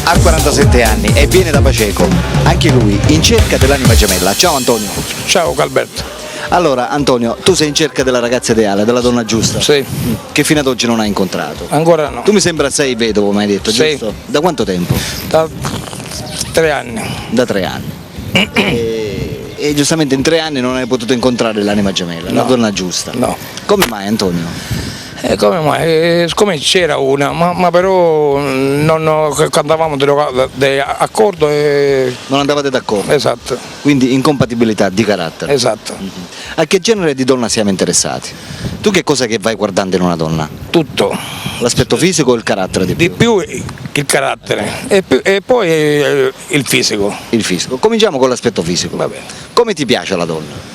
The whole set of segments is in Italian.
ha 47 anni e viene da Paceco, anche lui in cerca dell'anima gemella. Ciao Antonio. Ciao Calberto. Allora Antonio, tu sei in cerca della ragazza ideale, della donna giusta? Sì. Che fino ad oggi non hai incontrato? Ancora no. Tu mi sembra sei vedovo, mi hai detto, Sì. giusto? Da quanto tempo? Da 3 anni. Da 3 anni. E giustamente in 3 anni non hai potuto incontrare l'anima gemella, la No. donna giusta. No. Come mai Antonio? Come mai? Siccome c'era una, ma però non andavamo d'accordo e... Non andavate d'accordo? Esatto, Quindi incompatibilità di carattere. esatto. A che genere di donna siamo interessati? Tu che cosa che vai guardando in una donna? Tutto. L'aspetto fisico o il carattere di Di più? più il carattere e poi il fisico. Il fisico. Cominciamo con l'aspetto fisico. Va bene. Come ti piace la donna?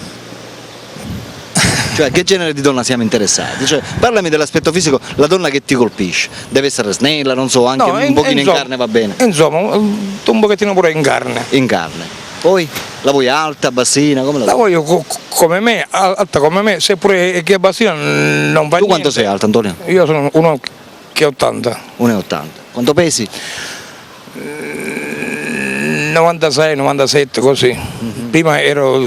Cioè, a che genere di donna siamo interessati? Cioè, parlami dell'aspetto fisico, la donna che ti colpisce. Deve essere snella, non so, anche un pochino in carne va bene. Insomma, un pochettino pure in carne. In carne. Poi la vuoi alta, bassina, come la La vuoi? voglio come me, alta come me, seppure che è bassina non va Tu niente. quanto sei alta, Antonio? Io sono uno che è 80. 1,80. Quanto pesi? 96, 97 così. Prima ero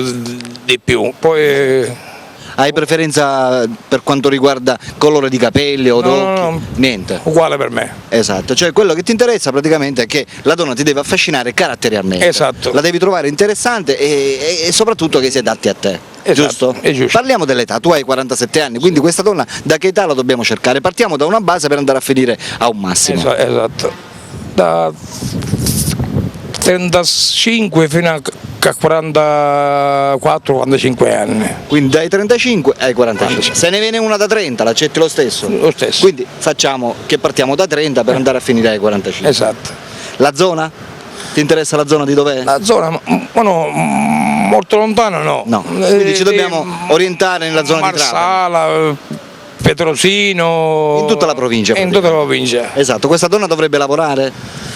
di più, poi Hai preferenza per quanto riguarda colore di capelli o d'occhi? no. Niente. uguale per me. Esatto, cioè quello che ti interessa praticamente è che la donna ti deve affascinare caratterialmente. Esatto. La devi trovare interessante e soprattutto che si adatti a te. Esatto, Giusto? è giusto. Parliamo dell'età, tu hai 47 anni, quindi questa donna da che età la dobbiamo cercare? Partiamo da una base per andare a finire a un massimo. Esatto. Da 35 fino a 44-45 anni. Quindi dai 35 ai 45. Se ne viene una da 30, l'accetti lo stesso? Lo stesso. Quindi facciamo che partiamo da 30 per andare a finire ai 45. Esatto. La zona? Ti interessa la zona di dov'è? La zona, no, molto lontana no. No, quindi ci dobbiamo orientare nella zona di Trapani. Marsala, Petrosino. In tutta la provincia, In tutta la provincia. Esatto, questa donna dovrebbe lavorare?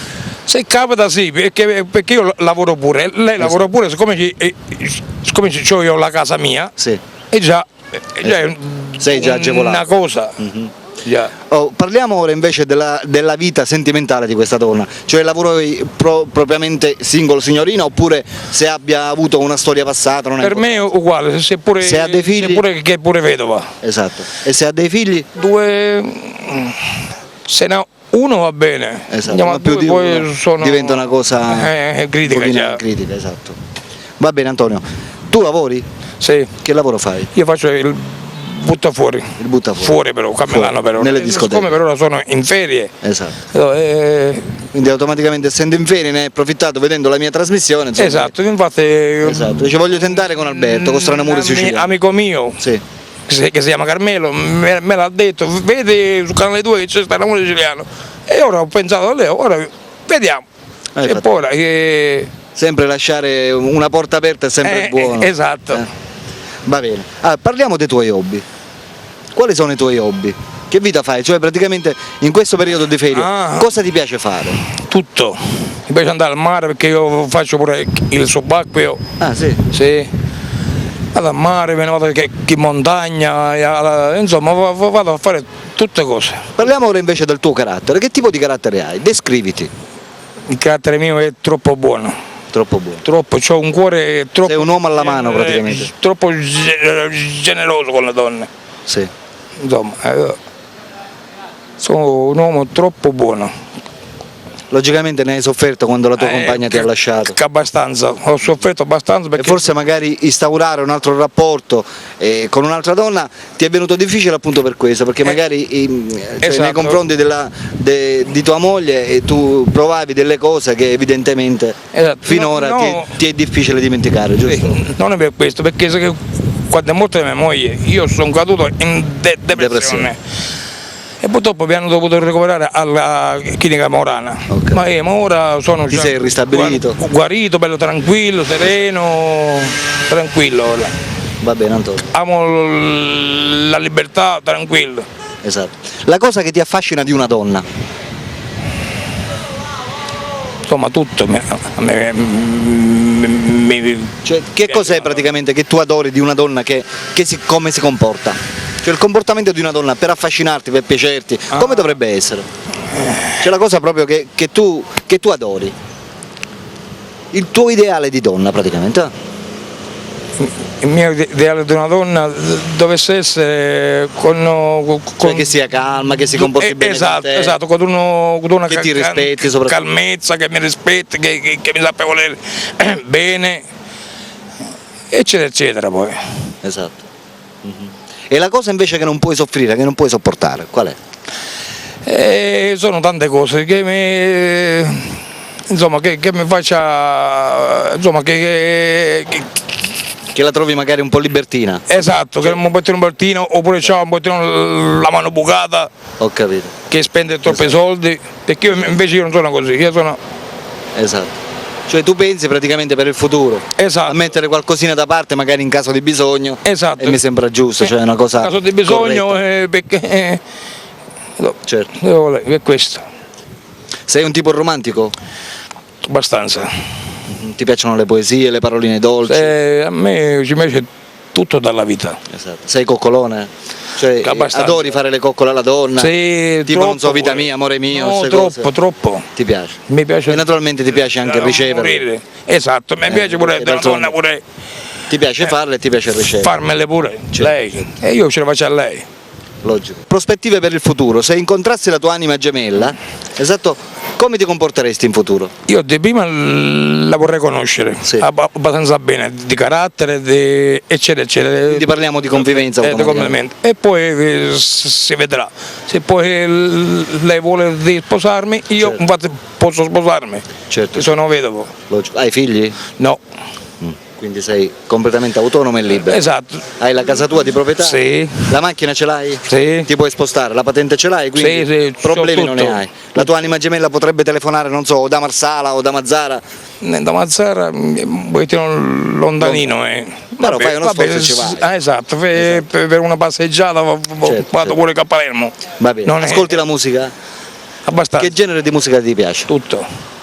Se capita sì, perché io lavoro pure, lei lavora pure, siccome ho io la casa mia, Sì. è già è Sei già agevolato. una cosa. Già. Oh, parliamo ora invece della vita sentimentale di questa donna, cioè lavori propriamente singolo signorina oppure se abbia avuto una storia passata? Non è Per me è uguale, seppure, Se ha dei figli? seppure che è pure vedova. Esatto. E se ha dei figli? 2, se no uno va bene, Esatto, andiamo ma a più due, di poi uno sono... diventa una cosa critica un pochino già. critica, esatto. Va bene Antonio, tu lavori? Sì, Che lavoro fai? io faccio il butta fuori. Il butta fuori. Fuori però, Camelano però. Nelle discoteche. Siccome per ora sono in ferie, Esatto. Quindi automaticamente essendo in ferie ne hai approfittato vedendo la mia trasmissione. Insomma, esatto, infatti Esatto. Dice voglio tentare con Alberto, con Stranamore Siciliano. amico mio, Sì. che si chiama Carmelo, me l'ha detto, vedi su Canale 2 che c'è Stranamore Siciliano. E ora ho pensato a lei, ora vediamo. E infatti. poi ora Sempre lasciare una porta aperta è sempre buono. Esatto. Va bene. Parliamo dei tuoi hobby. Quali sono i tuoi hobby? Che vita fai? Cioè praticamente in questo periodo di ferie cosa ti piace fare? Tutto. Mi piace andare al mare perché io faccio pure il subacqueo. Ah sì? Sì. Vado al mare, me ne vado in montagna, insomma vado a fare tutte cose. Parliamo ora invece del tuo carattere. Che tipo di carattere hai? Descriviti. Il carattere mio è troppo buono. Troppo buono. Troppo, ho un cuore troppo. Sei un uomo alla mano praticamente. Troppo generoso con le donne. Sì. Insomma, sono un uomo troppo buono. Logicamente ne hai sofferto quando la tua compagna ti ha lasciato. Abbastanza, ho sofferto abbastanza E perché forse magari instaurare un altro rapporto con un'altra donna ti è venuto difficile appunto per questo, perché magari cioè, esatto. nei confronti di tua moglie tu provavi delle cose che evidentemente Esatto. finora No. ti è difficile dimenticare, giusto? non è per questo, perché quando è morta mia moglie io sono caduto in depressione. E purtroppo mi hanno dovuto recuperare alla clinica Morana. Ok. Ma ora sono Ti già sei ristabilito? guarito, bello tranquillo, sereno, tranquillo ora. Va bene Antonio. Amo la libertà, tranquillo. Esatto. La cosa che ti affascina di una donna? Insomma tutto Cioè, che cos'è praticamente che tu adori di una donna come si comporta? Cioè il comportamento di una donna per affascinarti, per piacerti, come dovrebbe essere? C'è la cosa proprio che tu adori, il tuo ideale di donna praticamente. Il mio ideale di una donna dovesse essere Cioè che sia calma, che si comporti bene con esatto, te, esatto, con una che ti rispetti soprattutto. calmezza, che mi rispetti, che mi sappia volere bene, eccetera, eccetera poi. Esatto. E la cosa invece che non puoi soffrire, che non puoi sopportare, qual è? Sono tante cose che mi faccia, insomma, Che la trovi magari un po' libertina. esatto, che non mi metti un bottino, oppure c'ho un bottino la mano bucata, Ho capito. che spende troppi soldi, perché io non sono così, io sono... Esatto. Cioè tu pensi praticamente per il futuro Esatto. a mettere qualcosina da parte magari in caso di bisogno. Esatto. E mi sembra giusto, cioè è una cosa In caso di bisogno, corretta. perché... Certo. è questo, Sei un tipo romantico? abbastanza. Ti piacciono le poesie, le paroline dolci? A me ci piace tutto dalla vita. Esatto. Sei coccolone? Cioè Abbastanza. adori fare le coccole alla donna? Sì, Tipo non so, troppo, vita mia, amore mio, no, queste troppo, cose. troppo. Ti piace? Mi piace. E naturalmente ti piace anche ricevere. Morire. Esatto, mi piace pure perché della donna d'altronde pure Ti piace farle e ti piace ricevere. farmele pure, lei. E io ce le faccio a lei. Logico. Prospettive per il futuro, se incontrassi la tua anima gemella, esatto, come ti comporteresti in futuro? Io di prima la vorrei conoscere, Sì. abbastanza bene, di carattere, eccetera, eccetera. Quindi parliamo di convivenza automaticamente. E poi si vedrà. Se poi lei vuole di sposarmi, io Certo. infatti posso sposarmi. Certo. Io sono vedovo. Logico. Hai figli? No. Quindi sei completamente autonomo e libero. Esatto. Hai la casa tua di proprietà? Sì. La macchina ce l'hai? Sì. Ti puoi spostare? La patente ce l'hai? Quindi Sì, problemi c'ho non ne tutto. hai. La tua anima gemella potrebbe telefonare, non so, o da Marsala o da Mazzara. Da Mazzara un pochettino lontanino. Però fai uno sforzo e ci vai. Esatto, per una passeggiata Certo. vado pure a Palermo. Va bene. Non è- Ascolti la musica? Abbastanza. Che genere di musica ti piace? Tutto.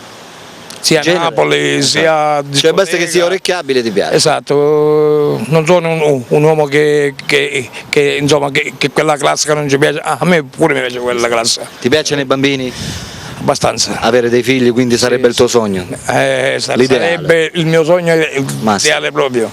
Sia Genere? Napoli, sia Cioè basta che sia discoteca. orecchiabile ti piace. Esatto, non sono un uomo che insomma che quella classica non ci piace. A me pure mi piace quella classica. Ti piacciono i bambini? Abbastanza. Avere dei figli, quindi sarebbe il tuo sogno. L'ideale. L'ideale. Sarebbe il mio sogno Massimo. ideale proprio.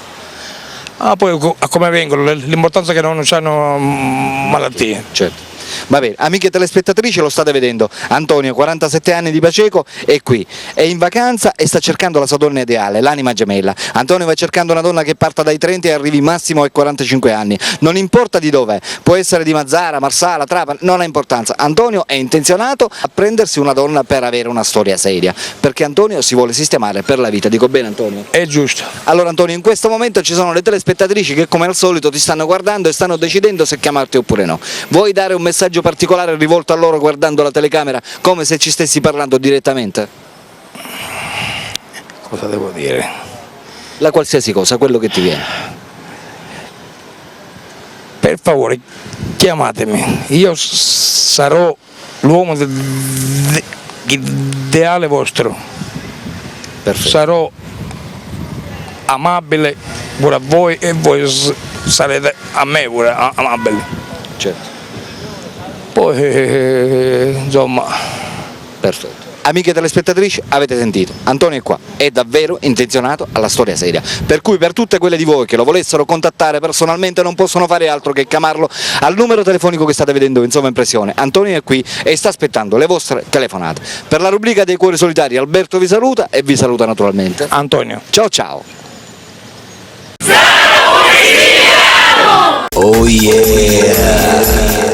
Poi a come vengono, l'importanza è che non hanno malattie. Certo. Va bene, amiche telespettatrici, lo state vedendo, Antonio, 47 anni di Paceco, è qui, è in vacanza e sta cercando la sua donna ideale, l'anima gemella. Antonio va cercando una donna che parta dai 30 e arrivi massimo ai 45 anni, non importa di dov'è, può essere di Mazzara, Marsala, Trapani, non ha importanza. Antonio è intenzionato a prendersi una donna per avere una storia seria, perché Antonio si vuole sistemare per la vita, dico bene Antonio? È giusto. Allora Antonio, in questo momento ci sono le telespettatrici che come al solito ti stanno guardando e stanno decidendo se chiamarti oppure no. Vuoi dare un messaggio particolare rivolto a loro guardando la telecamera, come se ci stessi parlando direttamente? Cosa devo dire? La qualsiasi cosa, quello che ti viene. Per favore, chiamatemi, io sarò l'uomo ideale vostro. Perfetto. Sarò amabile pure a voi e voi sarete a me pure amabili. Certo. Poi insomma, Perfetto. Amiche telespettatrici, avete sentito, Antonio è qua, è davvero intenzionato alla storia seria, per cui per tutte quelle di voi che lo volessero contattare personalmente non possono fare altro che chiamarlo al numero telefonico che state vedendo in sovraimpressione. Antonio è qui e sta aspettando le vostre telefonate. Per la rubrica dei cuori solitari Alberto vi saluta e vi saluta naturalmente Antonio. Ciao ciao. Oh yeah.